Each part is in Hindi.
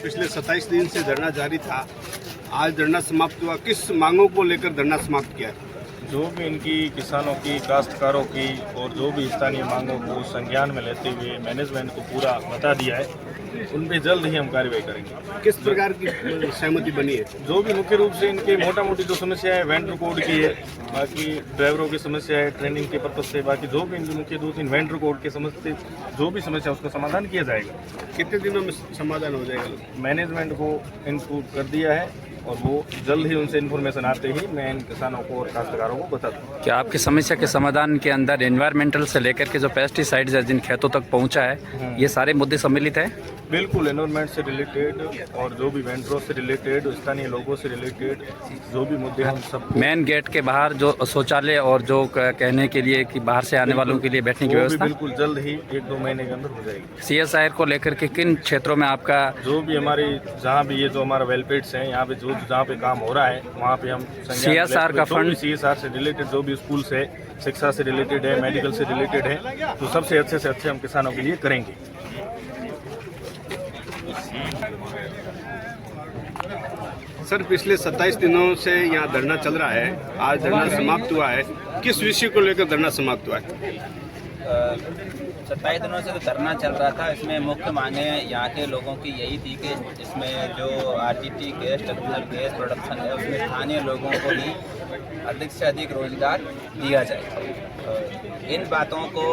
पिछले 27 दिन से धरना जारी था, आज धरना समाप्त हुआ। किस मांगों को लेकर धरना समाप्त किया? जो भी इनकी किसानों की, काश्तकारों की और जो भी स्थानीय मांगों को संज्ञान में लेते हुए मैनेजमेंट को पूरा बता दिया है, उन पे जल्द ही हम कार्रवाई करेंगे। किस प्रकार की सहमति बनी है? जो भी मुख्य रूप से इनके मोटा मोटी जो समस्या है वेंडर कोड की है, बाकी ड्राइवरों की समस्या है ट्रेनिंग के पर्पज से, बाकी जो भी इनकी मुख्य 2-3 वेंडर कोड के समस्या, जो भी समस्या उसका समाधान किया जाएगा। कितने दिनों में समाधान हो जाएगा? मैनेजमेंट को इनपुट कर दिया है और वो जल्द ही उनसे इन्फॉर्मेशन आते ही मैं इन किसानों को और काश्तकारों को बता दूँ। क्या आपकी समस्या के समाधान के अंदर एनवायरमेंटल से लेकर के जो पेस्टिसाइड्स है जिन खेतों तक पहुंचा है, ये सारे मुद्दे सम्मिलित हैं? बिल्कुल, एनवायरमेंट से रिलेटेड और जो भी वेंडरों से रिलेटेड, स्थानीय लोगों से रिलेटेड जो भी मुद्दे हैं सब। मेन गेट के बाहर जो शौचालय और जो कहने के लिए कि बाहर से आने वालों के लिए बैठने की व्यवस्था बिल्कुल जल्द ही 1-2 महीने के अंदर हो जाएगी। CSIR को लेकर के किन क्षेत्रों में आपका जो भी हमारी, जहाँ भी ये जो हमारा वेलफेयर्स हैं, यहाँ पे जो जहाँ पे काम हो रहा है वहाँ पे हम CSR का फंड, CSR से रिलेटेड जो भी स्कूल से, शिक्षा से रिलेटेड है, मेडिकल से रिलेटेड है, तो सबसे अच्छे से अच्छे हम किसानों के लिए करेंगे। सर, पिछले 27 दिनों से यहाँ धरना चल रहा है, आज धरना समाप्त हुआ है। किस विषय को लेकर धरना समाप्त हुआ है? 27 दिनों से जो धरना चल रहा था, इसमें मुख्य मांगे यहाँ के लोगों की यही थी कि इसमें जो RGT gas, terminal gas production है, उसमें स्थानीय लोगों को ही अधिक से अधिक रोजगार दिया जाए। इन बातों को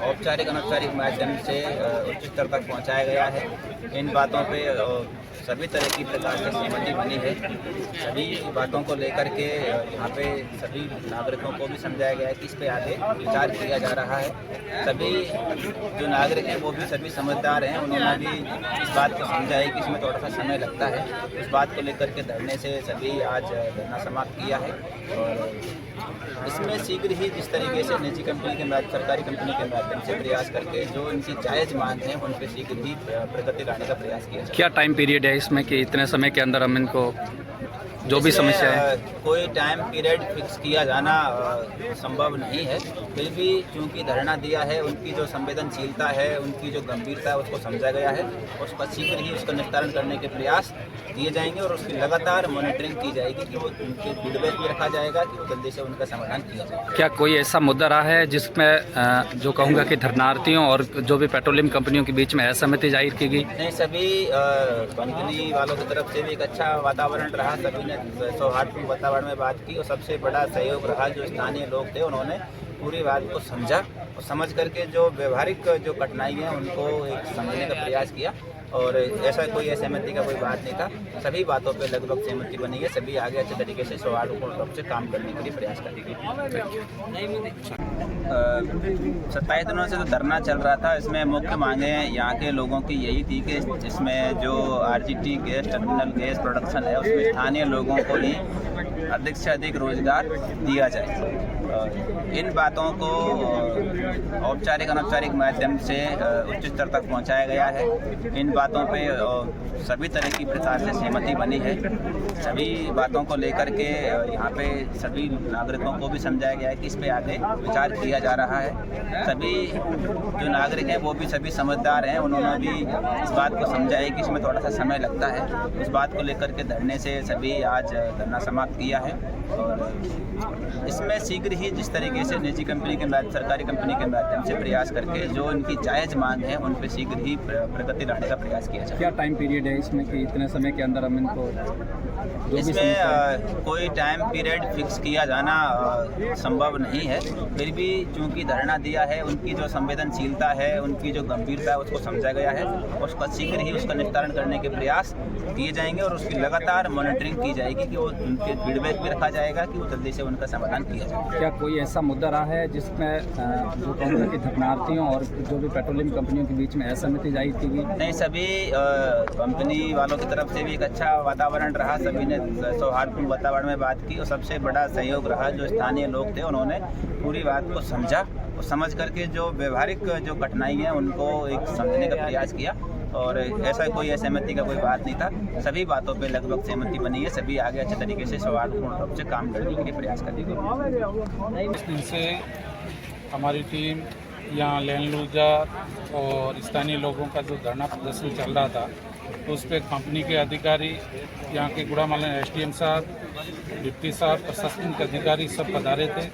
औपचारिक अनौपचारिक माध्यम से उच्च स्तर तक पहुँचाया गया है। इन बातों पे सभी तरह की प्रकार से सहमति बनी है। सभी बातों को लेकर के यहाँ पे सभी नागरिकों को भी समझाया गया है कि इस पे आगे विचार किया जा रहा है। सभी जो नागरिक हैं वो भी सभी समझदार हैं, उन्होंने भी इस बात को समझा है कि इसमें थोड़ा सा समय लगता है। इस बात को लेकर के धरने से सभी आज धरना समाप्त किया है और इसमें शीघ्र ही जिस तरीके से निजी कंपनी के माध्यम, सरकारी कंपनी के माध्यम से प्रयास करके जो इनकी जायज़ मांग है उन पर शीघ्र ही प्रगति लाने का प्रयास किया जाए। क्या टाइम पीरियड है इसमें कि इतने समय के अंदर हम इनको जो भी समस्या है? कोई टाइम पीरियड फिक्स किया जाना संभव नहीं है। फिर भी चूंकि धरना दिया है, उनकी जो संवेदनशीलता है, उनकी जो गंभीरता है, उसको समझा गया है। उसका शीघ्र ही उसका निस्तारण करने के प्रयास किए जाएंगे और उसकी लगातार मॉनिटरिंग की जाएगी कि वो उनके फीडबैक भी रखा जाएगा कि वो जल्दी से उनका समाधान किया जाए। क्या कोई ऐसा मुद्दा रहा है जिसमें जो कहूँगा कि धरनार्थियों और जो भी पेट्रोलियम कंपनियों के बीच में असहमति जाहिर की गई? नहीं, सभी कंपनी वालों की तरफ से भी एक अच्छा वातावरण रहा। सभी ने सौहार्दपूर्ण वातावरण में बात की और सबसे बड़ा सहयोग रहा जो स्थानीय लोग थे, उन्होंने पूरी बात को समझा और समझ करके जो व्यवहारिक जो कठिनाई है उनको एक समझने का प्रयास किया और ऐसा कोई असहमति का कोई बात नहीं था। सभी बातों पे लगभग सहमति बनी है। सभी आगे अच्छे तरीके से सौहार्दपूर्ण रूप से काम करने के लिए प्रयास करेंगे। 27 दिनों से जो धरना चल रहा था, इसमें मुख्य मांगे यहाँ के लोगों की यही थी कि इसमें जो RGT gas, terminal gas production है, उसमें स्थानीय लोगों को ही अधिक से अधिक रोजगार दिया जाए। इन बातों को औपचारिक अनौपचारिक माध्यम से उच्च स्तर तक पहुंचाया गया है। इन बातों पे सभी तरह की प्रकार से सहमति बनी है। सभी बातों को लेकर के यहाँ पे सभी नागरिकों को भी समझाया गया है कि इस पे आगे विचार किया जा रहा है। सभी जो नागरिक हैं वो भी सभी समझदार हैं, उन्होंने भी इस बात को समझा है कि इसमें थोड़ा सा समय लगता है। उस बात को लेकर के धरने से सभी आज धरना समाप्त किया है और इसमें शीघ्र ही जिस तरीके से निजी कंपनी के माध्यम, सरकारी कंपनी के माध्यम से प्रयास करके जो इनकी जायज़ मांग है उन पर शीघ्र ही प्रगति लाने का प्रयास किया जाए। क्या टाइम पीरियड है इसमें कि इतने समय के अंदर हम इनको इसमें कोई टाइम पीरियड फिक्स किया जाना संभव नहीं है। फिर भी चूंकि धरना दिया है, उनकी जो संवेदनशीलता है, उनकी जो गंभीरता है, उसको समझा गया है। उसका शीघ्र ही उसका निस्तारण करने के प्रयास किए जाएंगे और उसकी लगातार मॉनिटरिंग की जाएगी कि वो उनके फीडबैक भी रखा जाएगा कि वो जल्दी से उनका समाधान किया जाए। क्या कोई ऐसा मुद्दा रहा है जिसमें जो कहूँगा कि धरनार्थियों और जो भी पेट्रोलियम कंपनियों के बीच में असहमति जाहिर की गई? नहीं, सभी कंपनी वालों की तरफ से भी एक अच्छा वातावरण रहा। सभी ने सौहार्दपूर्ण वातावरण में बात की और सबसे बड़ा सहयोग रहा जो स्थानीय लोग थे, उन्होंने पूरी बात को समझा और समझ करके जो व्यवहारिक जो कठिनाई है उनको एक समझने का प्रयास किया और ऐसा कोई असहमति का कोई बात नहीं था। सभी बातों पे लगभग सहमति बनी है। सभी आगे अच्छे तरीके से सौहार्दपूर्ण रूप से काम करने के लिए प्रयास करेंगे। इस दिन से हमारी टीम यहाँ लैंड लूजर और स्थानीय लोगों का जो धरना प्रदर्शन चल रहा था, उस पर कंपनी के अधिकारी, यहाँ के गुड़ामालन एसडीएम साहब, डिप्टी साहब, प्रशासनिक अधिकारी सब पधारे थे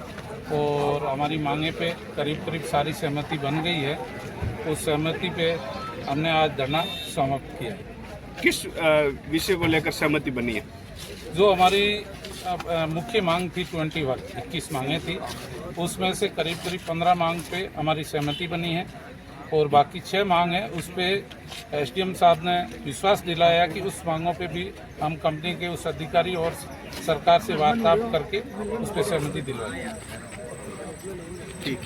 और हमारी मांगे पे करीब करीब सारी सहमति बन गई है। उस सहमति पे हमने आज धरना समाप्त किया। किस विषय को लेकर सहमति बनी है? जो हमारी मुख्य मांग थी 21 मांगे थी, उसमें से करीब करीब 15 मांग पे हमारी सहमति बनी है और बाकी 6 मांग है उस पे एसडीएम साहब ने विश्वास दिलाया कि उस मांगों पे भी हम कंपनी के उस अधिकारी और सरकार से वार्तालाप करके उस पर सहमति दिलवाएंगे। ठीक।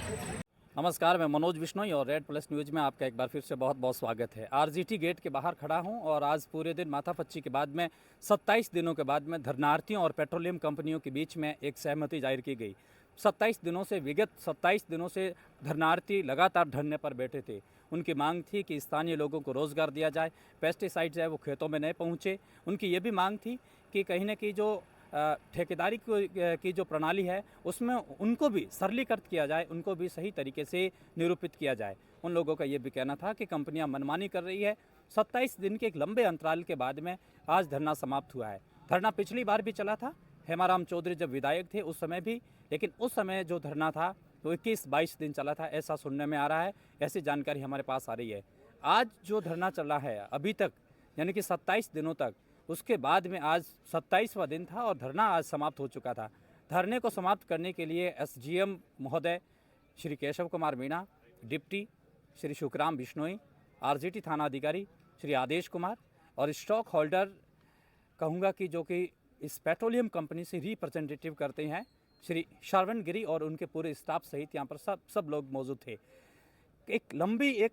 नमस्कार, मैं मनोज बिश्नोई और रेड प्लस न्यूज़ में आपका एक बार फिर से बहुत बहुत स्वागत है। आरजीटी गेट के बाहर खड़ा हूं और आज पूरे दिन माथापच्ची के बाद में 27 दिनों के बाद में धरनार्थियों और पेट्रोलियम कंपनियों के बीच में एक सहमति जाहिर की गई। 27 दिनों से विगत 27 दिनों से धरनार्थी लगातार धरने पर बैठे थे। उनकी मांग थी कि स्थानीय लोगों को रोज़गार दिया जाए, पेस्टिसाइड्स है वो खेतों में नहीं पहुँचे। उनकी ये भी मांग थी कि कहीं ना कहीं जो ठेकेदारी की जो प्रणाली है उसमें उनको भी सरलीकृत किया जाए, उनको भी सही तरीके से निरूपित किया जाए। उन लोगों का ये भी कहना था कि कंपनियां मनमानी कर रही है। 27 दिन के एक लंबे अंतराल के बाद में आज धरना समाप्त हुआ है। धरना पिछली बार भी चला था, हेमाराम चौधरी जब विधायक थे उस समय भी, लेकिन उस समय जो धरना था वो 21-22 दिन चला था, ऐसा सुनने में आ रहा है, ऐसी जानकारी हमारे पास आ रही है। आज जो धरना चला है अभी तक यानी कि 27 दिनों तक, उसके बाद में आज 27वां दिन था और धरना आज समाप्त हो चुका था। धरने को समाप्त करने के लिए एसडीएम महोदय श्री केशव कुमार मीणा, डिप्टी श्री शुक्राम बिश्नोई, आरजीटी थाना अधिकारी श्री आदेश कुमार और स्टॉक होल्डर कहूँगा कि जो कि इस पेट्रोलियम कंपनी से रिप्रेजेंटेटिव करते हैं श्री श्रवण गिरी और उनके पूरे स्टाफ सहित यहाँ पर सब लोग मौजूद थे। एक लंबी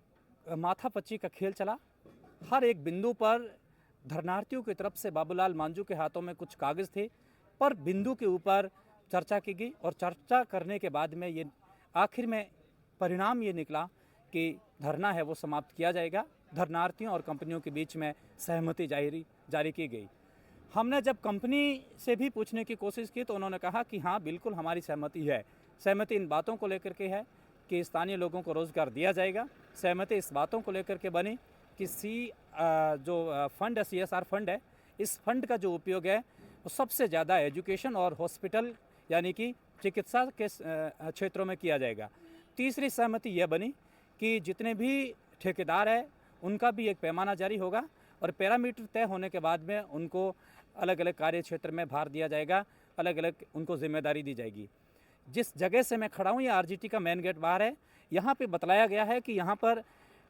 माथापच्ची का खेल चला। हर एक बिंदु पर धरनार्थियों की तरफ से बाबूलाल मांझू के हाथों में कुछ कागज़ थे, पर बिंदु के ऊपर चर्चा की गई और चर्चा करने के बाद में ये आखिर में परिणाम ये निकला कि धरना है वो समाप्त किया जाएगा। धरनार्थियों और कंपनियों के बीच में सहमति जारी की गई। हमने जब कंपनी से भी पूछने की कोशिश की तो उन्होंने कहा कि हाँ बिल्कुल हमारी सहमति है। सहमति इन बातों को लेकर के है कि स्थानीय लोगों को रोज़गार दिया जाएगा। सहमति इस बातों को लेकर के बनी कि जो फंड है, CSR फंड है, इस फंड का जो उपयोग है वो सबसे ज़्यादा एजुकेशन और हॉस्पिटल यानी कि चिकित्सा के क्षेत्रों में किया जाएगा। तीसरी सहमति यह बनी कि जितने भी ठेकेदार हैं उनका भी एक पैमाना जारी होगा और पैरामीटर तय होने के बाद में उनको अलग अलग कार्य क्षेत्र में भार दिया जाएगा, अलग अलग उनको जिम्मेदारी दी जाएगी। जिस जगह से मैं खड़ा हूँ ये आरजीटी का मेन गेट बाहर है। यहाँ पे बतलाया गया है कि यहाँ पर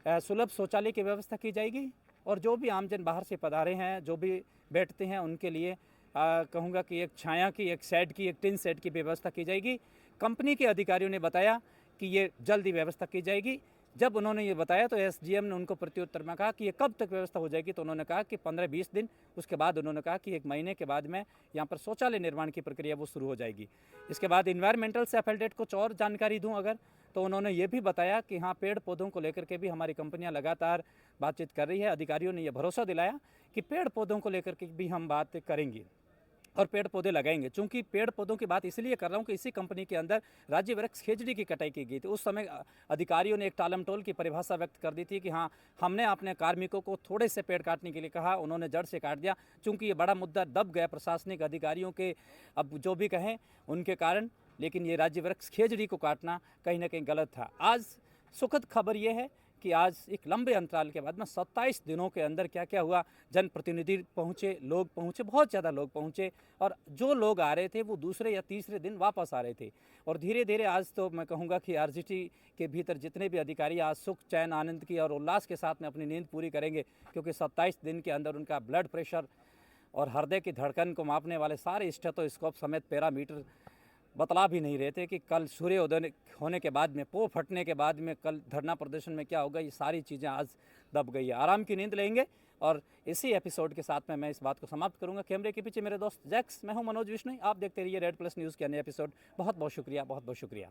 सुलभ शौचालय की व्यवस्था की जाएगी और जो भी आमजन बाहर से पधारे हैं, जो भी बैठते हैं, उनके लिए कहूँगा कि एक छाया की, एक शेड की, एक टिन शेड की व्यवस्था की जाएगी। कंपनी के अधिकारियों ने बताया कि ये जल्दी व्यवस्था की जाएगी। जब उन्होंने ये बताया तो एसडीएम ने उनको प्रत्युत्तर में कहा कि ये कब तक व्यवस्था हो जाएगी, तो उन्होंने कहा कि 15-20 दिन। उसके बाद उन्होंने कहा कि 1 महीने के बाद में यहाँ पर शौचालय निर्माण की प्रक्रिया वो शुरू हो जाएगी। इसके बाद इन्वायरमेंटल से एफिलिएटेड कुछ और जानकारी दूँ अगर, तो उन्होंने ये भी बताया कि हाँ पेड़ पौधों को लेकर के भी हमारी कंपनियां लगातार बातचीत कर रही है। अधिकारियों ने यह भरोसा दिलाया कि पेड़ पौधों को लेकर के भी हम बात करेंगे और पेड़ पौधे लगाएंगे। चूंकि पेड़ पौधों की बात इसलिए कर रहा हूँ कि इसी कंपनी के अंदर राज्य वृक्ष खेजड़ी की कटाई की गई थी। उस समय अधिकारियों ने एक टालमटोल की परिभाषा व्यक्त कर दी थी कि हाँ हमने अपने कार्मिकों को थोड़े से पेड़ काटने के लिए कहा, उन्होंने जड़ से काट दिया। चूँकि ये बड़ा मुद्दा दब गया प्रशासनिक अधिकारियों के, अब जो भी कहें उनके कारण, लेकिन ये राज्य वृक्ष खेजड़ी को काटना कहीं ना कहीं गलत था। आज सुखद खबर ये है कि आज एक लंबे अंतराल के बाद में 27 दिनों के अंदर क्या क्या हुआ। जनप्रतिनिधि पहुँचे, लोग पहुँचे, बहुत ज़्यादा लोग पहुँचे और जो लोग आ रहे थे वो दूसरे या तीसरे दिन वापस आ रहे थे। और धीरे धीरे आज तो मैं कहूँगा कि आरजीटी के भीतर जितने भी अधिकारी आज सुख, चैन, आनंद की और उल्लास के साथ में अपनी नींद पूरी करेंगे, क्योंकि 27 दिन के अंदर उनका ब्लड प्रेशर और हृदय की धड़कन को मापने वाले सारे स्टेथोस्कोप समेत पैरामीटर बतला भी नहीं रहे थे कि कल सूर्योदय होने के बाद में, पो फटने के बाद में, कल धरना प्रदर्शन में क्या होगा। ये सारी चीज़ें आज दब गई है। आराम की नींद लेंगे और इसी एपिसोड के साथ में मैं इस बात को समाप्त करूंगा। कैमरे के पीछे मेरे दोस्त जैक्स, मैं हूं मनोज बिश्नोई। आप देखते रहिए रेड प्लस न्यूज़ के अन्य एपिसोड। बहुत बहुत शुक्रिया, बहुत बहुत शुक्रिया।